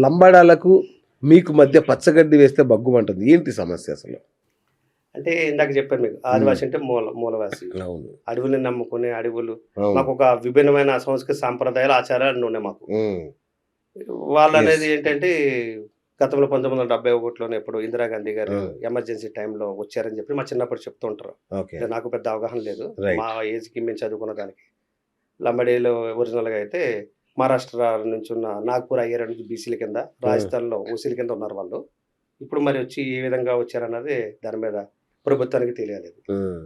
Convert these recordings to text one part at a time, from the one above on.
లంబాడాలకు మీకు మధ్య పచ్చగడ్డి వేస్తే బగ్గుమంటుంది. ఏంటి సమస్య అసలు? అంటే ఇందాక చెప్పాను మీకు, ఆదివాసి అంటే మూలవాసి, అవును. అడవుల్ని నమ్ముకునే అడవులు, అవును. మాకు ఒక విభిన్నమైన సంస్కృతి సాంప్రదాయాలు ఆచారాలు ఉన్నాయి మాకు. హ్మ్. వాళ్ళు యెస్. అనేది ఏంటంటే గతంలో 1971లోనే ఎప్పుడు ఇందిరాగాంధీ గారు ఆ! ఎమర్జెన్సీ టైంలో వచ్చారని చెప్పి మా చిన్నప్పుడు చెప్తూ ఉంటారు. ఓకే. అంటే నాకు పెద్ద అవగాహన లేదు. మా రైట్. ఏజ్‌కి మేము చదువుకున్న దానికి. లంబడీలో ఒరిజినల్‌గా అయితే మహారాష్ట్ర నుంచి ఉన్న నాగ్‌పూర్ అయ్యర్ అనేది బీసీల కింద, ఆ! రాజస్థాన్‌లో ఓసీల కింద ఉన్నారు వాళ్ళు. ఇప్పుడు మరి వచ్చి ఏ విధంగా వచ్చారన్నది దాని మీద ప్రభుత్వానికి తెలియలేదు. హ్మ్.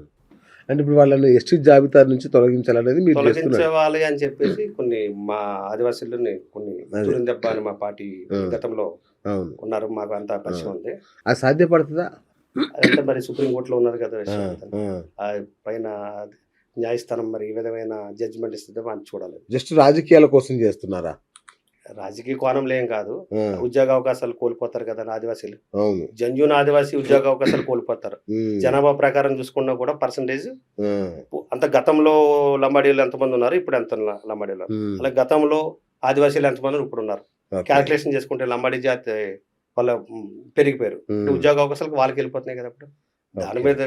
అంటే ఇప్పుడు వాళ్ళని ఎస్టీ జాబితా నుంచి తొలగించాలనేది మీరు చేస్తున్నది. తొలగించేవాలి అని చెప్పేసి కొన్ని మా ఆదివాసీలని కొన్ని అదే. తురిందెబ్బ అని మా పార్టీ ఆ! గతంలో అవును. ఉన్నారు. మాకు అంతా ఆ! పరిచయం ఉంది. అది సాధ్యపడతదా? అదంతా మరి సుప్రీం కోర్ట్‌లో ఉన్నది కదా ఆ! విషయం అంతా. ఆ! పైన న్యాయస్థానం మరి ఏ విధమైన జడ్జిమెంట్ ఇస్తుందో అని చూడాలి. జస్ట్ రాజకీయాల కోసం చేస్తున్నారా? రాజకీయ కోణంలో ఏం కాదు. ఆ! ఉద్యోగ అవకాశాలు కోల్పోతారు కదా ఆదివాసీలు. అవును. జెన్యూన్ ఆదివాసీ ఉద్యోగ అవకాశాలు కోల్పోతారు. హ్మ్. జనాభా ప్రకారం చూసుకున్నా కూడా పర్సెంటేజ్ ఆ! అంత గతంలో లంబాడీలు ఎంతమంది ఉన్నారు, ఇప్పుడు ఎంత లంబాడీలు ఉన్నారు. హ్మ్. అలాగే గతంలో ఆదివాసీలు ఎంతమంది ఉన్నారు, ఇప్పుడు ఉన్నారు. ఓకే. క్యాలిక్యులేషన్ చేసుకుంటే లంబాడీ జాతి వాళ్ళ పెరిగిపోయారు. అంటే హ్మ్. ఉద్యోగ అవకాశాలకు వాళ్ళకెళ్ళిపోతున్నాయి కదా ఇప్పుడు. దాని ఓకే. మీద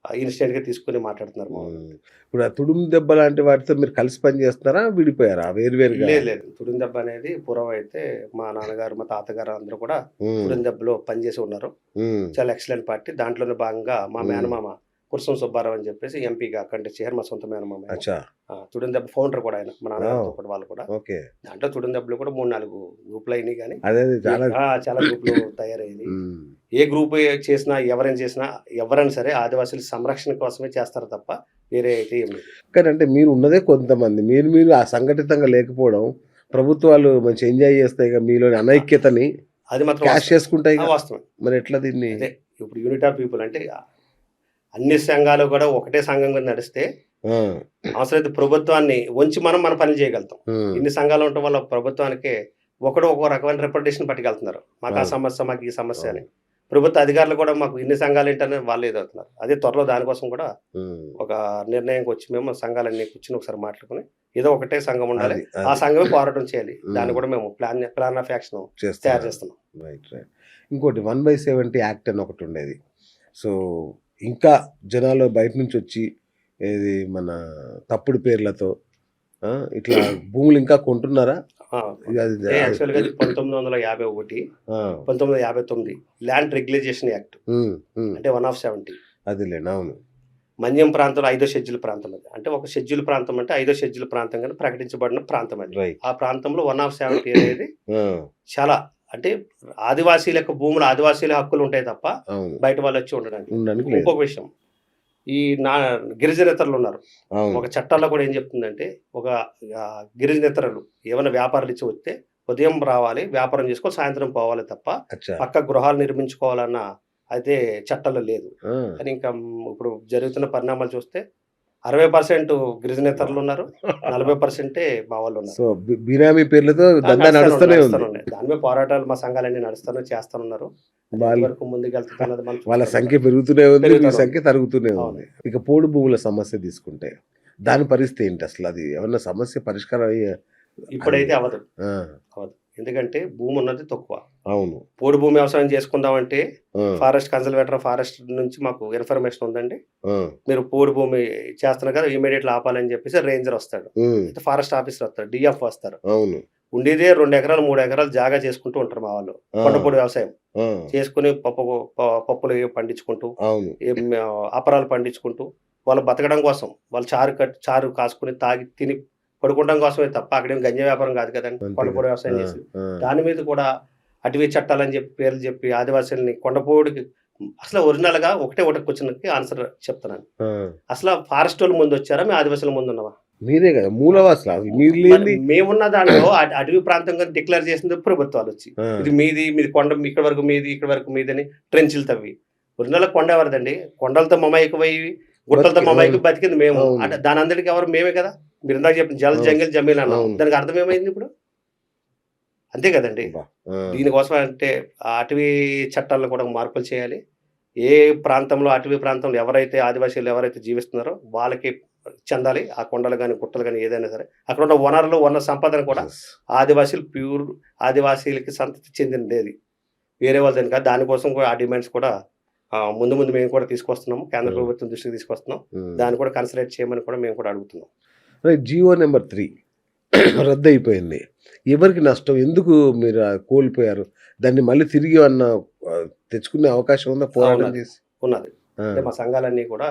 ఇన్‌స్టెంట్‌గా తీసుకొని మాట్లాడుతున్నారు మా వాళ్ళు. హ్మ్. ఇప్పుడు ఆ తుడుము దెబ్బ లాంటి వాటితో మీరు కలిసి పని చేస్తున్నారా? విడిపోయారా వేరు వేరుగా? లేదు లేదు. తురిందెబ్బ అనేది పూర్వం అయితే మా నాన్నగారు, మా తాతగారు అందరూ కూడా హ్మ్. తురిందెబ్బలో పనిచేసి ఉన్నారు. హ్మ్. చాలా ఎక్సలెంట్ పార్టీ. దాంట్లోనే భాగంగా మా హ్మ్. మేనమామ కురసం సుబ్బారావు అని చెప్పేసి ఎంపీగా కంటెస్ట్ చేశారు. మా సొంత మేనమామ ఆయన. అచ్చా! తుడిందెబ్బ ఫౌండర్ కూడా ఆయన. మా నాన్నగారితో ఓహ్! పాటు వాళ్ళు కూడా. ఓకే. దాంట్లో తుడిందెబ్బలో కూడా 3, 4 గ్రూపులయినాయి గానీ అదే అదే చాలా చాలా గ్రూపులు తయారయ్యినాయి. హ్మ్. ఏ గ్రూప్ చేసినా, ఎవరైనా చేసినా, ఎవరైనా సరే ఆదివాసీల సంరక్షణ కోసమే చేస్తారు తప్ప వేరే అయితే ఏం లేదు. కానీ అంటే మీరు ఉన్నదే కొంతమంది. మీరు ఆ సంఘటితంగా లేకపోవడం ప్రభుత్వాలు మంచి ఎంజాయ్ చేస్తాయిగా మీలోని అనైక్యతని అది మాత్రం క్యాష్ వాస్తవం. చేసుకుంటాయిగా. వాస్తవం. మరి ఎట్లా దీన్ని? అదే ఇప్పుడు యూనిటీ ఆఫ్ పీపుల్ అంటే అన్ని సంఘాలు కూడా ఒకటే సంఘంగా నడిస్తే ఆ! అవసరమైతే ప్రభుత్వాన్ని వంచి మనం మన పనులు చేయగలుగుతాం. హ్మ్. ఇన్ని సంఘాలు ఉండటం వల్ల ప్రభుత్వానికే ఒకడు ఒక్కో రకమైన రిప్రజెంటేషన్ పట్టుకెళ్తున్నారు. మాకు ఆ అవును. సమస్య, మాకు ఈ సమస్య అని. అవును. ప్రభుత్వ అధికారులు కూడా మాకు ఇన్ని సంఘాలేంటని వాళ్ళు ఇదవుతున్నారు. అదే త్వరలో దానికోసం కూడా హ్మ్. ఒక నిర్ణయంకి వచ్చి మేము సంఘాలన్నీ కూర్చొని ఒకసారి మాట్లాడుకొని ఏదో ఒకటే సంఘం ఉండాలి. అది. ఆ అది. సంఘమే పోరాటం చేయాలి. దాన్ని హ్మ్. కూడా మేము ప్లాన్ ఆఫ్ యాక్షన్ తయారు చేస్తున్నారు. చేస్తున్నాం. రైట్. రైట్. ఇంకోటి 1/70 యాక్ట్ అని ఒకటుండేది. సో, ఇంకా జనాలు బయట నుంచొచ్చి ఏది మన తప్పుడు పేర్లతో ఆ! ఇట్లా భూములు ఇంకా కొంటున్నారా? ఆ! ఇది అది అంటే అది యాక్చువల్‌గా అది 1951, ఆ! 1959 ల్యాండ్ రెగ్యులైజేషన్ యాక్ట్. హ్మ్. హ్మ్. అంటే 1 ఆఫ్ 70. అదేలెండి. అవును. మన్యం ప్రాంతంలో 5థ్ షెడ్యూల్ ప్రాంతం అది. అంటే ఒక షెడ్యూల్ ప్రాంతం అంటే 5థ్ షెడ్యూల్ ప్రాంతంగానే ప్రకటించబడిన ప్రాంతం అది. రైట్. ఆ ప్రాంతంలో 1 ఆఫ్ 70 అనేది ఆ! చాలా అంటే ఆదివాసీల యొక్క భూములు ఆదివాసీల హక్కులుంటాయి తప్ప అవును. బయట వాళ్ళొచ్చి ఉండడానికి. ఉండడానికి లేదు. ఇంకొక విషయం ఈ నా గిరిజనేతరులున్నారు. అవును. ఒక చట్టాల్లో కూడా ఏం చెప్తుందంటే ఒక గిరిజనేతరులు ఏమైనా వ్యాపారాలు ఇచ్చి వస్తే ఉదయం రావాలి, వ్యాపారం చేసుకోవాలి, సాయంత్రం పోవాలి తప్ప అచ్చా! పక్క గృహాలు నిర్మించుకోవాలన్న అయితే చట్టాల్లో లేదు. ఆ! కానీ ఇంకా ఇప్పుడు జరుగుతున్న పరిణామాలు చూస్తే 60% వాహ్! గిరిజనేతరులున్నారు. 40% మా వాళ్ళున్నారు. సో, బినామీ పేర్లతో దందా నడుస్తూనే ఉంది. నడుస్తూనే ఉన్నాయి. దాని మీద పోరాటాలు మా సంఘాలన్నీ చేస్తానున్నారు. అది వాళ్ళు ఎంతవరకు ముందుకెళ్తున్నది మనం వాళ్ళ చూస్తూనే సంఖ్య ఉన్నాం. పెరుగుతూనే ఉంది. మీ పెరుగుతూనే ఉంది. సంఖ్య తరుగుతూనే అవును. ఉంది. ఇక పోడు భూముల సమస్య తీసుకుంటే, దాని పరిస్థితి ఏంటి అసలు? అది ఏమన్నా సమస్య పరిష్కారం అయ్యే అది ఇప్పుడైతే అవ్వదు. ఆ! అవ్వదు. ఎందుకంటే భూమి ఉన్నది తక్కువ. అవును. పోడు భూమి వ్యవసాయం చేసుకుందామంటే ఆ! ఫారెస్ట్ కన్జర్వేటర్ ఫారెస్ట్ నుంచి మాకు ఇన్ఫర్మేషన్ ఉందండి. ఆ! మీరు పోడు భూమి చేస్తున్నారు కదా! ఇమ్మీడియేట్‌లీ ఆపాలని చెప్పేసి రేంజర్ వస్తాడు. హ్మ్. అయితే ఫారెస్ట్ ఆఫీసర్ వస్తాడు. డీఎఫ్ వస్తారు. అవును. ఉండేదే 2 ఎకరాలు, 3 ఎకరాలు జాగా చేసుకుంటూ ఉంటారు మా వాళ్ళు. ఆ! కొండపోడు వ్యవసాయం. ఆ! చేసుకొని పప్పులు పండించుకుంటూ, అవును. ఏం అపరాలు పండించుకుంటూ, వాళ్ళు బతకడం కోసం, వాళ్ళు చారు కాసుకొని, తాగి, తిని పడుకోవడం కోసమే తప్ప అక్కడేం గంజాయి వ్యాపారం కాదు కదండీ! అంతేగా. కొండపోడు ఆ! వ్యవసాయం చేసేది. ఆ! దాని మీద కూడా అటవీ చట్టాలని చెప్పి, పేర్లు చెప్పి ఆదివాసీలని కొండపోడుకి అసలు ఒరిజినల్‌గా ఒకటే క్వెషన్‌కి ఆన్సర్ చెప్తున్నాను. ఆ! అసల ఫారెస్టోళ్ళు ముందొచ్చారా? మేము ఆదివాసుల ముందున్నామా? మీరే గదా! మూలవాసులు. అసలు మీరు మరి లేనిది మేమున్న దాంట్లో అటవీ ప్రాంతంగా డిక్లేర్ చేసింది ప్రభుత్వాలొచ్చి. ఆ! ఇది మీది కొండ ఇక్కడి వరకు మీది, ఇక్కడి వరకు మీదని ట్రెంచులు తవ్వి. ఒరిజినల్‌గా కొండ ఎవరిదండి? కొండలతో మమేకమై, గుట్టలతో అవును. మమేకమై బతికింది మేము. అవును. అంటే దానంతటికి ఎవరు మేమే కదా! మీరిందాక చెప్పిన జల్, అవును. జంగిల్, జమీన్ అన్నాం. అవును. దానికి అర్థం ఏమైంది ఇప్పుడు? అంతే కదండీ! అబ్బా! ఆ! దీనికోసం అంటే ఆ అటవీ చట్టాల్లో కూడా మార్పులు చేయాలి. ఏ ప్రాంతంలో అటవీ ప్రాంతంలో ఎవరైతే ఆదివాసీలు ఎవరైతే జీవిస్తున్నారో వాళ్ళకి చెందాలి. ఆ కొండలు గాని, గుట్టలు గాని ఏదైనా సరే. అక్కడ ఉన్న వనరులు, వనరు సంపదను కూడా Yes. ఆదివాసీలు ప్యూర్ ఆదివాసీలకి సంతతి చెందినదేది. వేరే వాళ్ళదని కాదు. దానికోసం కూడా ఆ డిమాండ్స్ కూడా ముందు ముందు మేము కూడా తీసుకొస్తున్నాము. కేంద్ర Hmm. ప్రభుత్వం దృష్టికి తీసుకొస్తున్నాం. Hmm. దాన్ని కూడా కన్సిడర్ చేయమని కూడా మేము కూడా అడుగుతున్నాం. రైట్. జియో నెంబర్ 3 రద్దయిపోయింది. ఎవరికి నష్టం? ఎందుకు మీరు కోల్పోయారు? దాన్ని మళ్ళీ తిరిగి ఏమన్నా తెచ్చుకునే అవకాశం ఉందా పోరాటం ఉన్నది. చేసి? ఉన్నది. ఆ! అంటే మా సంఘాలన్నీ కూడా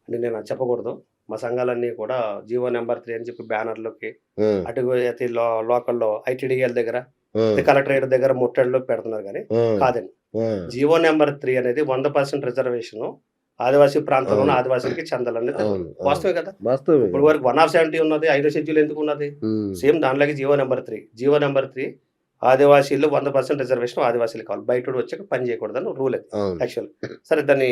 అంటే నేను అది చెప్పకూడదు. మా సంఘాలన్నీ కూడా జియో నెంబర్ 3 అని చెప్పి బ్యానర్‌లోకి ఆ! అటు అయితే లోకల్‌లో ఐటీడీఎల్ దగ్గర, ఆ! కలెక్టరేట్ దగ్గర ముట్టడిలో పెడుతున్నారు గానీ ఆ! కాదండి. ఆ! జియో నెంబర్ 3 అనేది 100% రిజర్వేషను ఆదివాసీ ప్రాంతంలో ఉన్న అవును. ఆదివాసీలకి చెందాలనేది అవును. వాస్తవమే కదా! వాస్తవమే ఇప్పుడు కదా! వరకు 170 ఉన్నది. 5వ షెడ్యూల్ ఎందుకు ఉన్నది? హ్మ్. సేమ్ దానిలాగే జియో నెంబర్ 3. జియో నెంబర్ 3 ఆదివాసీల్లో 100% రిజర్వేషన్ ఆదివాసీలకు కావాలి. బయటోడు వచ్చాక పని చేయకూడదని రూల్ అది అవును. యాక్చువల్. సరే దాన్ని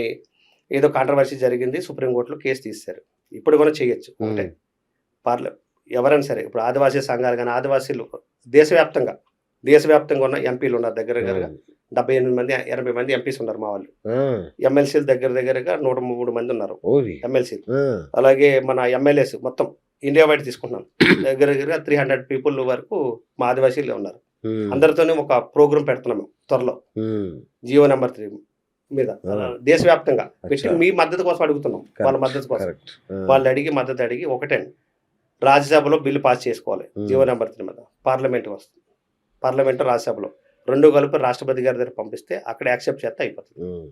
ఏదో కాంట్రవర్సీ జరిగింది. సుప్రీం కోర్ట్‌లో కేస్ తీసేశారు. ఇప్పుడు కూడా చేయొచ్చు. ఒకటే హ్మ్. పార్ల ఎవరైనా సరే ఇప్పుడు ఆదివాసీ సంఘాలు గాని, ఆదివాసీలు దేశవ్యాప్తంగా ఉన్న ఎంపీలు ఉన్నారు. దగ్గర దగ్గరగా అవును. 78 మంది, 80 మంది ఎంపీస్ ఉన్నారు మా వాళ్ళు. ఆ! ఎమ్మెల్సీలు దగ్గర దగ్గరగా 103 మంది ఉన్నారు ఓరి! ఎమ్మెల్సీలు. ఆ! అలాగే మన ఎమ్మెల్యేస్ మొత్తం ఇండియా వైడ్ తీసుకుంటున్నాను. దగ్గర దగ్గరగా 300 పీపుల్ వరకు మా ఆదివాసీలే ఉన్నారు. హ్మ్. అందరితోని ఒక ప్రోగ్రామ్ పెడుతున్నాము త్వరలో. హ్మ్. జియో నెంబర్ 3 మీద ఆ! దేశవ్యాప్తంగా పెట్టి అచ్చా! మీ మద్దతు కోసం అడుగుతున్నాం. వాళ్ళ మద్దతు కోసం. కరెక్ట్. ఆ! వాళ్ళు అడిగి మద్దతు అడిగి ఒకటండి. రాజ్యసభలో బిల్లు పాస్ చేసుకోవాలి. జియో హ్మ్. నెంబర్ 3 మీద. పార్లమెంట్‌కి వస్తుంది. పార్లమెంట్, రాజ్యసభలో 2 కలిపి రాష్ట్రపతి గారి దగ్గర పంపిస్తే అక్కడ యాక్సెప్ట్ చేస్తే అయిపోతుంది. హ్మ్.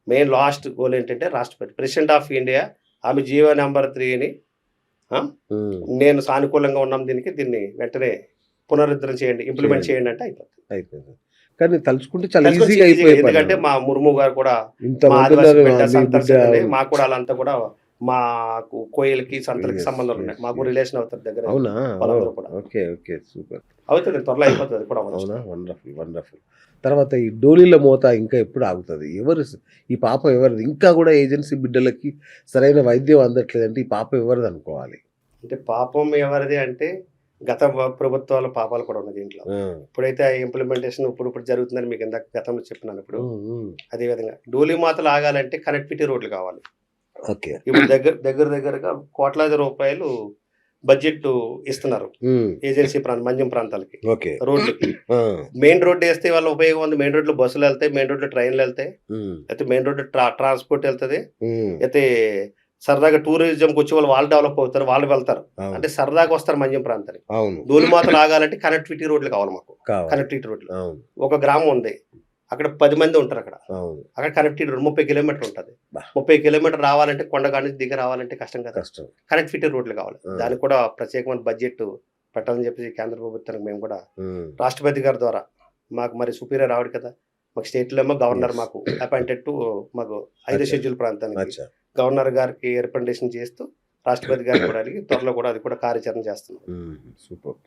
మెయిన్ లాస్ట్ గోల్ ఏంటంటే రాష్ట్రపతి ప్రెసిడెంట్ ఆఫ్ ఇండియా ఆమె జియో నెంబర్ 3ని హ్మ్. నేను సానుకూలంగా ఉన్నాం దీన్ని వెంటనే పునరుద్ధరణ చేయండి, ఇంప్లిమెంట్ చేయండి. చేయండి అంటే అయిపోతుంది. అయిపోయింది. కానీ తలుచుకుంటే చాలా తెలుసుకొని ఈజీగా ఈజీగా అయిపోయే ఎందుకంటే పని. మా ముర్ము గారు కూడా మా ఇంతమంది ఆదివాసీ ఉన్నారు. బిడ్డ, మీ సంతర్ బిడ్డ సెంటర్‌ని మాకు కూడా వాళ్ళంతా కూడా మాకు కోయలకి, సంతలకి యెస్. సంబంధాలు ఉన్నాయి. యెస్. మాకు యెస్. రిలేషన్ అవుతారు దగ్గర అవునా? వాళ్ళందరూ ఓహ్! కూడా. ఓకే. ఓకే. సూపర్. అవుతుంది త్వరలో అయిపోతుంది. అది కూడా అవ్వచ్చు. అవునా? వండర్‌ఫుల్. వండర్‌ఫుల్. తర్వాత ఈ డోలీల మోత ఇంకా ఎప్పుడు ఆగుతది? ఈ పాపం ఎవరిది? ఇంకా గూడా ఏజెన్సీ బిడ్డలకి సరైన వైద్యం అందట్లేదంటే ఈ పాపం ఎవరిదనుకోవాలి? అంటే పాపం ఎవరిది అంటే గత ప్రభుత్వాల పాపాలు కూడా ఉన్నాయి దీంట్లో. ఆ! ఇప్పుడైతే ఆ ఇంప్లిమెంటేషన్ ఇప్పుడు జరుగుతుందని మీకు ఇందాక గతంలో చెప్పినాను ఇప్పుడు. హ్మ్. హ్మ్. అదే విధంగా డోలీ మాతలు ఆగాలంటే కనెక్టివిటీ రోడ్లు కావాలి. ఓకే. ఇప్పుడు దగ్గరగా కోట్లాది రూపాయలు బడ్జెట్ ఇస్తున్నారు. హ్మ్. ఏజెన్సీ మన్యం ప్రాంతాలకి. ఓకే. రోడ్లకి. ఆ! మెయిన్ రోడ్ ఏస్తే వల్ల ఉపయోగం ఉంది. మెయిన్ రోడ్‌లో బస్సులెళ్తాయి. మెయిన్ రోడ్‌లో ట్రైన్‌లెళ్తాయి. హ్మ్. అయితే మెయిన్ రోడ్‌లో ట్రాన్స్‌పోర్ట్ ఎళ్తది. హ్మ్. అయితే సరదాగా టూరిజంకి వచ్చేవాళ్ళు వాళ్ళు డెవలప్ అవుతారు. వాళ్ళు వెళ్తారు. అవును. అంటే సరదాగా వస్తారు మన్యం ప్రాంతానికి. అవును. డోలుమాతలు ఆగాలంటే కనెక్టివిటీ రోడ్లు కావాలి మాకు. కావాలి. కనెక్టివిటీ రోడ్లు. అవును. ఒక గ్రామం ఉంది. అక్కడ 10 మంది ఉంటారక్కడ. అవును. అక్కడ కనెక్టివిటీ రోడ్ 30 కిలోమీటర్లు ఉంటది. అబ్బా! 30 కిలోమీటర్లు రావాలంటే కొండగాడి నుంచి దిగి రావాలంటే కష్టం కదా! కష్టం. కనెక్టివిటీ రోడ్లు కావాలి. ఆ! దానికి కూడా ప్రత్యేకమైన బడ్జెట్ పెట్టాలని చెప్పేసి కేంద్ర ప్రభుత్వానికి మేము కూడా హ్మ్. రాష్ట్రపతి గారి ద్వారా మాకు మరి సుపీరియర్ ఆవిడ కదా! మాకు స్టేట్‌లో ఏమో గవర్నర్ యెస్. మాకు అపాయింటెడ్ టు మాకు 5 అచ్చా! షెడ్యూల్ ప్రాంతానికి. అచ్చా! గవర్నర్ గారికి రికమెండేషన్ చేస్తూ రాష్ట్రపతి గారికి కూడా అడిగి త్వరలో కూడా అది కూడా కార్యాచరణ చేస్తున్నాం. సూపర్.